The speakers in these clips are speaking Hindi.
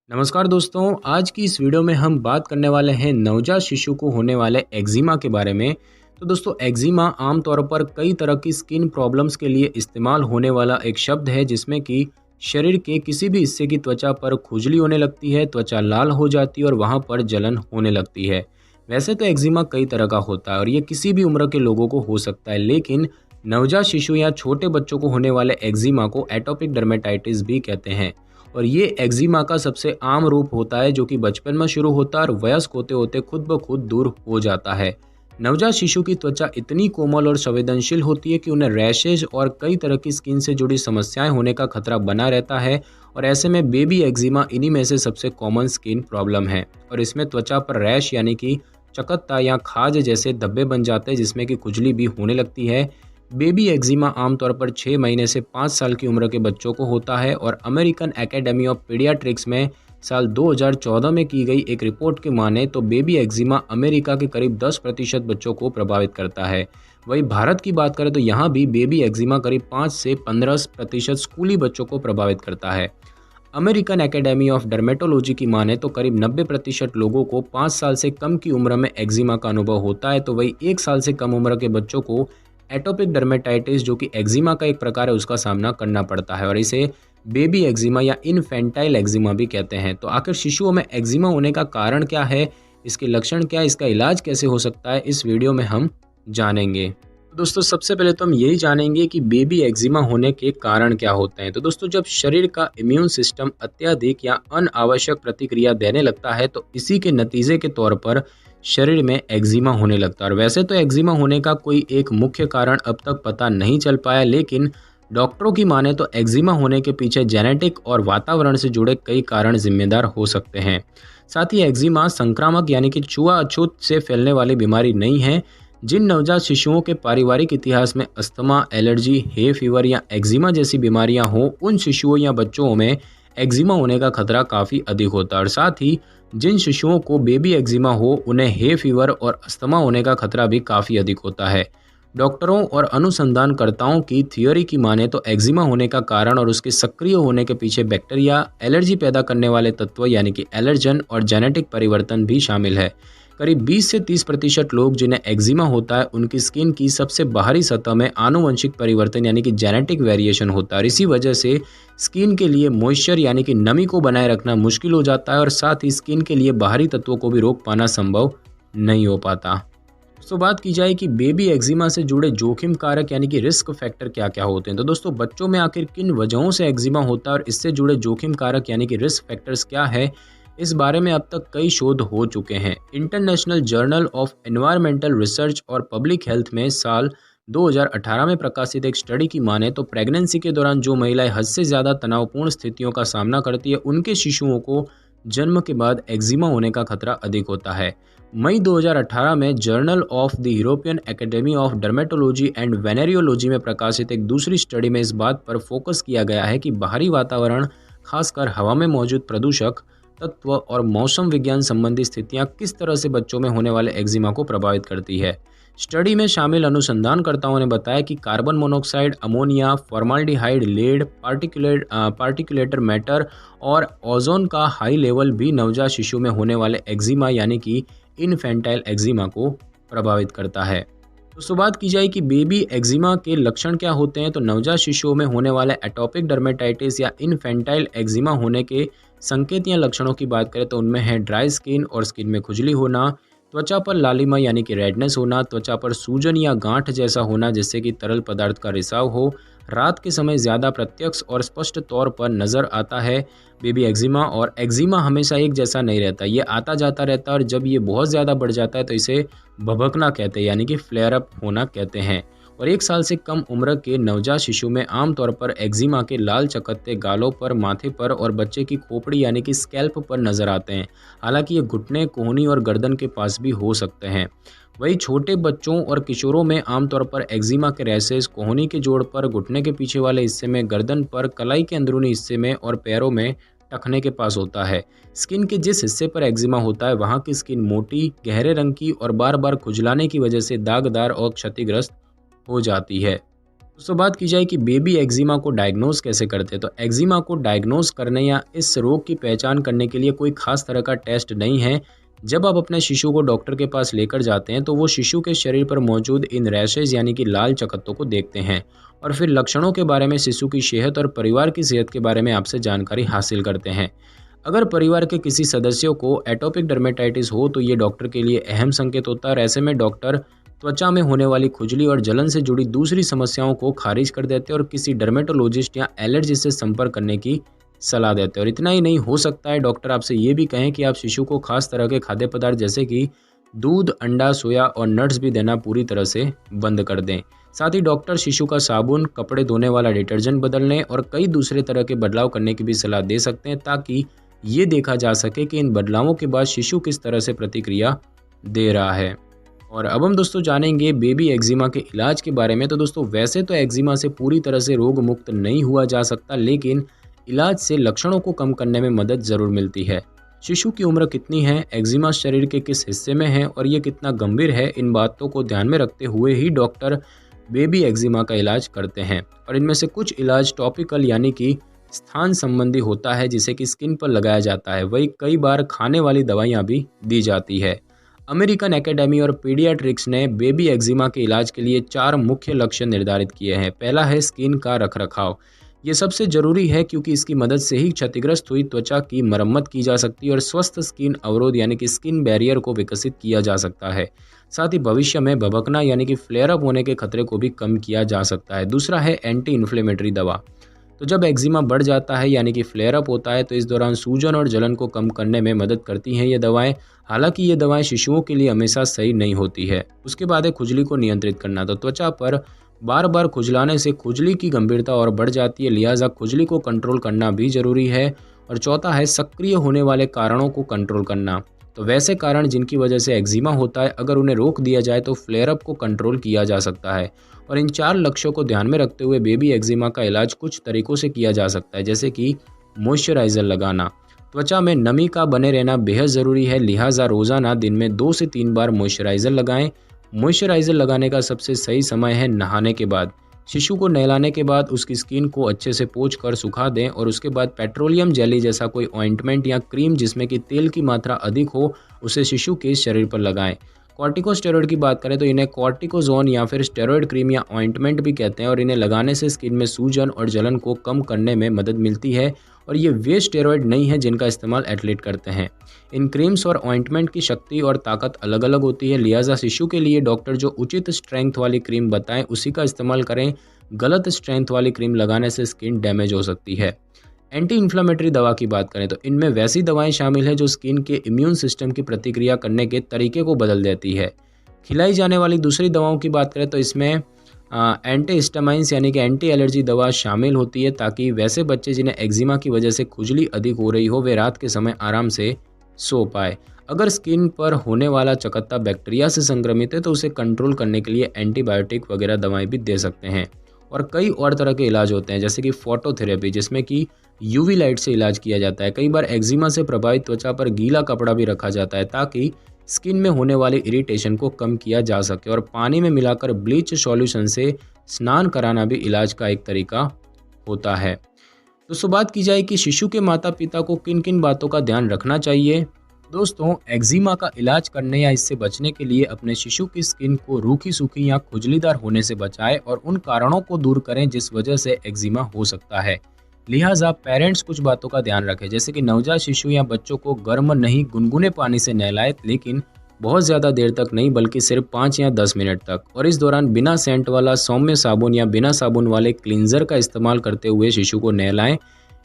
नमस्कार दोस्तों, आज की इस वीडियो में हम बात करने वाले हैं नवजात शिशु को होने वाले एक्जिमा के बारे में। तो दोस्तों, एक्जिमा आमतौर पर कई तरह की स्किन प्रॉब्लम्स के लिए इस्तेमाल होने वाला एक शब्द है, जिसमें कि शरीर के किसी भी हिस्से की त्वचा पर खुजली होने लगती है, त्वचा लाल हो जाती है और वहाँ पर जलन होने लगती है। वैसे तो एक्जिमा कई तरह का होता है और ये किसी भी उम्र के लोगों को हो सकता है, लेकिन नवजात शिशु या छोटे बच्चों को होने वाले एक्जिमा को एटोपिक डर्मेटाइटिस भी कहते हैं। और ये एक्जिमा का सबसे आम रूप होता है, जो कि बचपन में शुरू होता है और वयस्क होते होते खुद ब खुद दूर हो जाता है। नवजात शिशु की त्वचा इतनी कोमल और संवेदनशील होती है कि उन्हें रैशेज और कई तरह की स्किन से जुड़ी समस्याएं होने का खतरा बना रहता है। और ऐसे में बेबी एक्जिमा इन्हीं में से सबसे कॉमन स्किन प्रॉब्लम है और इसमें त्वचा पर रैश यानी कि चकत्ता या खाज जैसे धब्बे बन जाते हैं, जिसमें कि खुजली भी होने लगती है। बेबी एक्जिमा आमतौर पर 6 महीने से 5 साल की उम्र के बच्चों को होता है और अमेरिकन एकेडमी ऑफ पीडियाट्रिक्स में साल 2014 में की गई एक रिपोर्ट की माने तो बेबी एक्जिमा अमेरिका के करीब 10% बच्चों को प्रभावित करता है। वहीं भारत की बात करें तो यहाँ भी बेबी एक्जिमा करीब 5 से 15% स्कूली बच्चों को प्रभावित करता है। अमेरिकन एकेडमी ऑफ डर्मेटोलॉजी की माने तो करीब 90% लोगों को 5 साल से कम की उम्र में एक्जिमा का अनुभव होता है, तो वही 1 साल से कम उम्र के बच्चों को एटोपिक डर्मेटाइटिस, जो कि एक्जिमा का एक प्रकार है, उसका सामना करना पड़ता है और इसे बेबी एक्जिमा या इनफेंटाइल एक्जिमा भी कहते हैं। तो आखिर शिशुओं में एक्जिमा होने का कारण क्या है, इसके लक्षण क्या है, इसका इलाज कैसे हो सकता है, इस वीडियो में हम जानेंगे। दोस्तों, सबसे पहले तो हम यही जानेंगे कि बेबी एक्जिमा होने के कारण क्या होते हैं। तो दोस्तों, जब शरीर का इम्यून सिस्टम अत्यधिक या अनावश्यक प्रतिक्रिया देने लगता है तो इसी के नतीजे के तौर पर शरीर में एक्जिमा होने लगता है। और वैसे तो एक्जिमा होने का कोई एक मुख्य कारण अब तक पता नहीं चल पाया, लेकिन डॉक्टरों की माने तो एक्जिमा होने के पीछे जेनेटिक और वातावरण से जुड़े कई कारण जिम्मेदार हो सकते हैं। साथ ही एक्जिमा संक्रामक यानी कि छुआछूत से फैलने वाली बीमारी नहीं है। जिन नवजात शिशुओं के पारिवारिक इतिहास में अस्थमा, एलर्जी, हे फीवर या एक्जिमा जैसी बीमारियां हो, उन शिशुओं या बच्चों में एक्जिमा होने का खतरा काफ़ी अधिक होता है। और साथ ही जिन शिशुओं को बेबी एक्जिमा हो, उन्हें हे फीवर और अस्थमा होने का खतरा भी काफ़ी अधिक होता है। डॉक्टरों और अनुसंधानकर्ताओं की थियोरी की माने तो एक्जिमा होने का कारण और उसके सक्रिय होने के पीछे बैक्टीरिया, एलर्जी पैदा करने वाले तत्व यानी कि एलर्जन और जेनेटिक परिवर्तन भी शामिल है। करीब 20 से 30% लोग जिन्हें एक्जिमा होता है, उनकी स्किन की सबसे बाहरी सतह में आनुवंशिक परिवर्तन यानी कि जेनेटिक वेरिएशन होता है और इसी वजह से स्किन के लिए मॉइस्चर यानी कि नमी को बनाए रखना मुश्किल हो जाता है और साथ ही स्किन के लिए बाहरी तत्वों को भी रोक पाना संभव नहीं हो पाता। तो बात की जाए कि बेबी एक्जिमा से जुड़े जोखिम कारक यानी कि रिस्क फैक्टर क्या क्या होते हैं। तो दोस्तों, बच्चों में आखिर किन वजहों से एक्जिमा होता है और इससे जुड़े जोखिम कारक यानी कि रिस्क फैक्टर्स क्या है, इस बारे में अब तक कई शोध हो चुके हैं। International journal of environmental research और पब्लिक हेल्थ में साल 2018 में प्रकाशित एक स्टडी की माने तो प्रेगनेंसी के दौरान जो महिलाएं हद से ज़्यादा तनावपूर्ण स्थितियों का सामना करती है, उनके शिशुओं को जन्म के बाद एक्जिमा होने का खतरा अधिक होता है। मई 2018 में journal of the European academy of dermatology and venereology में प्रकाशित एक दूसरी स्टडी में इस बात पर फोकस किया गया है कि बाहरी वातावरण, खासकर हवा में मौजूद प्रदूषक तत्व और मौसम विज्ञान संबंधी स्थितियां किस तरह से बच्चों में होने वाले एक्जिमा को प्रभावित करती है। स्टडी में शामिल अनुसंधानकर्ताओं ने बताया कि carbon monoxide, ammonia, formaldehyde, lead, particulate matter और ओजोन का हाई लेवल भी नवजात शिशु में होने वाले एक्जिमा यानी कि इनफेंटाइल एक्जिमा को प्रभावित करता है। तो बात की जाए कि बेबी एक्जिमा के लक्षण क्या होते हैं, तो नवजात शिशुओं में होने वाले एटोपिक डर्मेटाइटिस या इनफेंटाइल एक्जिमा होने के संकेत या लक्षणों की बात करें तो उनमें है ड्राई स्किन और स्किन में खुजली होना, त्वचा पर लालिमा यानी कि रेडनेस होना, त्वचा पर सूजन या गांठ जैसा होना जिससे कि तरल पदार्थ का रिसाव हो, रात के समय ज़्यादा प्रत्यक्ष और स्पष्ट तौर पर नज़र आता है बेबी एक्जिमा। और एक्जिमा हमेशा एक जैसा नहीं रहता, ये आता जाता रहता है और जब ये बहुत ज़्यादा बढ़ जाता है तो इसे भभकना कहते हैं यानी कि फ्लेयर अप होना कहते हैं। और 1 साल से कम उम्र के नवजात शिशु में आमतौर पर एक्जिमा के लाल चकत्ते गालों पर, माथे पर और बच्चे की खोपड़ी यानी कि स्कैल्प पर नजर आते हैं। हालांकि ये घुटने, कोहनी और गर्दन के पास भी हो सकते हैं। वही छोटे बच्चों और किशोरों में आमतौर पर एक्जिमा के रैसेस कोहनी के जोड़ पर, घुटने के पीछे वाले हिस्से में, गर्दन पर, कलाई के अंदरूनी हिस्से में और पैरों में टखने के पास होता है। स्किन के जिस हिस्से पर एक्जिमा होता है वहाँ की स्किन मोटी, गहरे रंग की और बार बार खुजलाने की वजह से दागदार और क्षतिग्रस्त हो जाती है। दोस्तों बात की जाए कि बेबी एक्जिमा को डायग्नोज कैसे करते हैं, तो एक्जिमा को डायग्नोज करने या इस रोग की पहचान करने के लिए कोई खास तरह का टेस्ट नहीं है। जब आप अपने शिशु को डॉक्टर के पास लेकर जाते हैं तो वो शिशु के शरीर पर मौजूद इन रैशेज यानी कि लाल चकत्तों को देखते हैं और फिर लक्षणों के बारे में, शिशु की सेहत और परिवार की सेहत के बारे में आपसे जानकारी हासिल करते हैं। अगर परिवार के किसी सदस्यों को एटोपिक डर्मेटाइटिस हो तो ये डॉक्टर के लिए अहम संकेत होता है और ऐसे में डॉक्टर त्वचा में होने वाली खुजली और जलन से जुड़ी दूसरी समस्याओं को खारिज कर देते हैं और किसी डर्मेटोलॉजिस्ट या एलर्जिस्ट से संपर्क करने की सलाह देते हैं। और इतना ही नहीं, हो सकता है डॉक्टर आपसे ये भी कहें कि आप शिशु को खास तरह के खाद्य पदार्थ जैसे कि दूध, अंडा, सोया और नट्स भी देना पूरी तरह से बंद कर दें। साथ ही डॉक्टर शिशु का साबुन, कपड़े धोने वाला डिटर्जेंट बदलने और कई दूसरे तरह के बदलाव करने की भी सलाह दे सकते हैं ताकि ये देखा जा सके कि इन बदलावों के बाद शिशु किस तरह से प्रतिक्रिया दे रहा है। और अब हम दोस्तों जानेंगे बेबी एक्जिमा के इलाज के बारे में। तो दोस्तों वैसे तो एक्जिमा से पूरी तरह से रोग मुक्त नहीं हुआ जा सकता, लेकिन इलाज से लक्षणों को कम करने में मदद ज़रूर मिलती है। शिशु की उम्र कितनी है, एक्जिमा शरीर के किस हिस्से में है और ये कितना गंभीर है, इन बातों को ध्यान में रखते हुए ही डॉक्टर बेबी एक्जिमा का इलाज करते हैं। और इनमें से कुछ इलाज टॉपिकल यानी कि स्थान संबंधी होता है जिसे कि स्किन पर लगाया जाता है, वही कई बार खाने वाली दवाइयाँ भी दी जाती है। अमेरिकन एकेडमी और पीडियाट्रिक्स ने बेबी एक्जिमा के इलाज के लिए 4 मुख्य लक्ष्य निर्धारित किए हैं। पहला है स्किन का रखरखाव। ये सबसे जरूरी है क्योंकि इसकी मदद से ही क्षतिग्रस्त हुई त्वचा की मरम्मत की जा सकती है और स्वस्थ स्किन अवरोध यानी कि स्किन बैरियर को विकसित किया जा सकता है। साथ ही भविष्य में भभकना यानी कि फ्लेयर अप होने के खतरे को भी कम किया जा सकता है। दूसरा है एंटी इन्फ्लेमेटरी दवा। तो जब एक्जिमा बढ़ जाता है यानी कि फ्लेयर अप होता है तो इस दौरान सूजन और जलन को कम करने में मदद करती हैं ये दवाएं। हालांकि ये दवाएं शिशुओं के लिए हमेशा सही नहीं होती है। उसके बाद है खुजली को नियंत्रित करना। तो त्वचा पर बार बार खुजलाने से खुजली की गंभीरता और बढ़ जाती है, लिहाजा खुजली को कंट्रोल करना भी जरूरी है। और चौथा है सक्रिय होने वाले कारणों को कंट्रोल करना। तो वैसे कारण जिनकी वजह से एक्जिमा होता है, अगर उन्हें रोक दिया जाए तो फ्लेयर अप को कंट्रोल किया जा सकता है। और इन 4 लक्ष्यों को ध्यान में रखते हुए बेबी एक्जिमा का इलाज कुछ तरीकों से किया जा सकता है, जैसे कि मॉइस्चराइज़र लगाना। त्वचा में नमी का बने रहना बेहद ज़रूरी है, लिहाजा रोज़ाना दिन में 2 से 3 बार मॉइस्चराइज़र लगाएं। मॉइस्चराइज़र लगाने का सबसे सही समय है नहाने के बाद। शिशु को नहलाने के बाद उसकी स्किन को अच्छे से पोंछ कर सुखा दें और उसके बाद पेट्रोलियम जेली जैसा कोई ऑइंटमेंट या क्रीम जिसमें कि तेल की मात्रा अधिक हो उसे शिशु के शरीर पर लगाएं। कॉर्टिकोस्टेरॉइड की बात करें तो इन्हें कॉर्टिकोजोन या फिर स्टेरॉइड क्रीम या ऑइंटमेंट भी कहते हैं और इन्हें लगाने से स्किन में सूजन और जलन को कम करने में मदद मिलती है। और ये वे स्टेरॉइड नहीं है जिनका इस्तेमाल एथलीट करते हैं। इन क्रीम्स और ऑइंटमेंट की शक्ति और ताकत अलग अलग होती है, लिहाजा शिशु के लिए डॉक्टर जो उचित स्ट्रेंथ वाली क्रीम बताएं उसी का इस्तेमाल करें। गलत स्ट्रेंथ वाली क्रीम लगाने से स्किन डैमेज हो सकती है। एंटी इन्फ्लेमेटरी दवा की बात करें तो इनमें वैसी दवाएं शामिल हैं जो स्किन के इम्यून सिस्टम की प्रतिक्रिया करने के तरीके को बदल देती है। खिलाई जाने वाली दूसरी दवाओं की बात करें तो इसमें एंटी हिस्टामाइंस यानी कि एंटी एलर्जी दवा शामिल होती है ताकि वैसे बच्चे जिन्हें एक्जिमा की वजह से खुजली अधिक हो रही हो वे रात के समय आराम से सो पाए। अगर स्किन पर होने वाला चकत्ता बैक्टीरिया से संक्रमित है तो उसे कंट्रोल करने के लिए एंटीबायोटिक वगैरह दवाएं भी दे सकते हैं। और कई और तरह के इलाज होते हैं जैसे कि फोटोथेरेपी, जिसमें कि यूवी लाइट से इलाज किया जाता है। कई बार एक्जिमा से प्रभावित त्वचा पर गीला कपड़ा भी रखा जाता है ताकि स्किन में होने वाले इरिटेशन को कम किया जा सके। और पानी में मिलाकर ब्लीच सॉल्यूशन से स्नान कराना भी इलाज का एक तरीका होता है। दोस्तों बात की जाए कि शिशु के माता पिता को किन किन बातों का ध्यान रखना चाहिए। दोस्तों एक्जिमा का इलाज करने या इससे बचने के लिए अपने शिशु की स्किन को रूखी सूखी या खुजलीदार होने से बचाएं और उन कारणों को दूर करें जिस वजह से एक्जिमा हो सकता है। लिहाजा पेरेंट्स कुछ बातों का ध्यान रखें, जैसे कि नवजात शिशु या बच्चों को गर्म नहीं गुनगुने पानी से नहलाएं, लेकिन बहुत ज़्यादा देर तक नहीं बल्कि सिर्फ 5 या 10 मिनट तक। और इस दौरान बिना सेंट वाला सौम्य साबुन या बिना साबुन वाले क्लींजर का इस्तेमाल करते हुए शिशु को नहलाएं।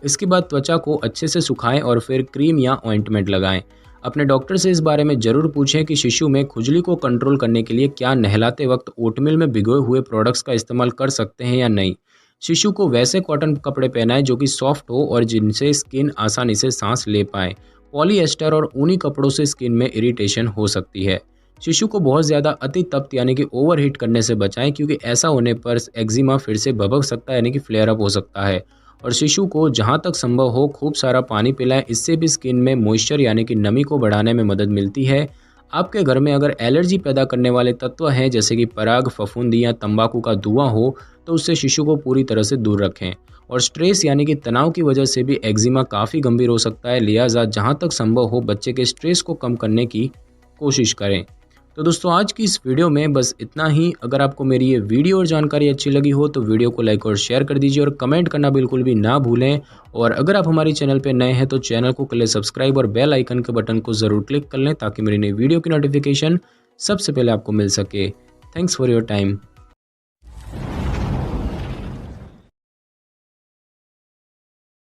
इसके बाद त्वचा को अच्छे से सुखाएं और फिर क्रीम या ऑइंटमेंट लगाएं। अपने डॉक्टर से इस बारे में ज़रूर पूछें कि शिशु में खुजली को कंट्रोल करने के लिए क्या नहलाते वक्त ओटमील में भिगोए हुए प्रोडक्ट्स का इस्तेमाल कर सकते हैं या नहीं। शिशु को वैसे कॉटन कपड़े पहनाएं जो कि सॉफ्ट हो और जिनसे स्किन आसानी से सांस ले पाए। पॉलीएस्टर और ऊनी कपड़ों से स्किन में इरिटेशन हो सकती है। शिशु को बहुत ज़्यादा अति तप्त यानी कि ओवरहीट करने से बचाएं, क्योंकि ऐसा होने पर एक्जिमा फिर से भभक सकता है यानी कि फ्लेयर अप हो सकता है। और शिशु को जहाँ तक संभव हो खूब सारा पानी पिलाएं, इससे भी स्किन में मॉइस्चर यानी कि नमी को बढ़ाने में मदद मिलती है। आपके घर में अगर एलर्जी पैदा करने वाले तत्व हैं जैसे कि पराग, फफूंदी या तंबाकू का धुआं हो तो उससे शिशु को पूरी तरह से दूर रखें। और स्ट्रेस यानी कि तनाव की वजह से भी एक्जिमा काफ़ी गंभीर हो सकता है, लिहाजा जहाँ तक संभव हो बच्चे के स्ट्रेस को कम करने की कोशिश करें। तो दोस्तों आज की इस वीडियो में बस इतना ही। अगर आपको मेरी ये वीडियो और जानकारी अच्छी लगी हो तो वीडियो को लाइक और शेयर कर दीजिए और कमेंट करना बिल्कुल भी ना भूलें। और अगर आप हमारे चैनल पर नए हैं तो चैनल को कर लें सब्सक्राइब और बेल आइकन के बटन को ज़रूर क्लिक कर लें ताकि मेरी नई वीडियो की नोटिफिकेशन सबसे पहले आपको मिल सके। Thanks for your time.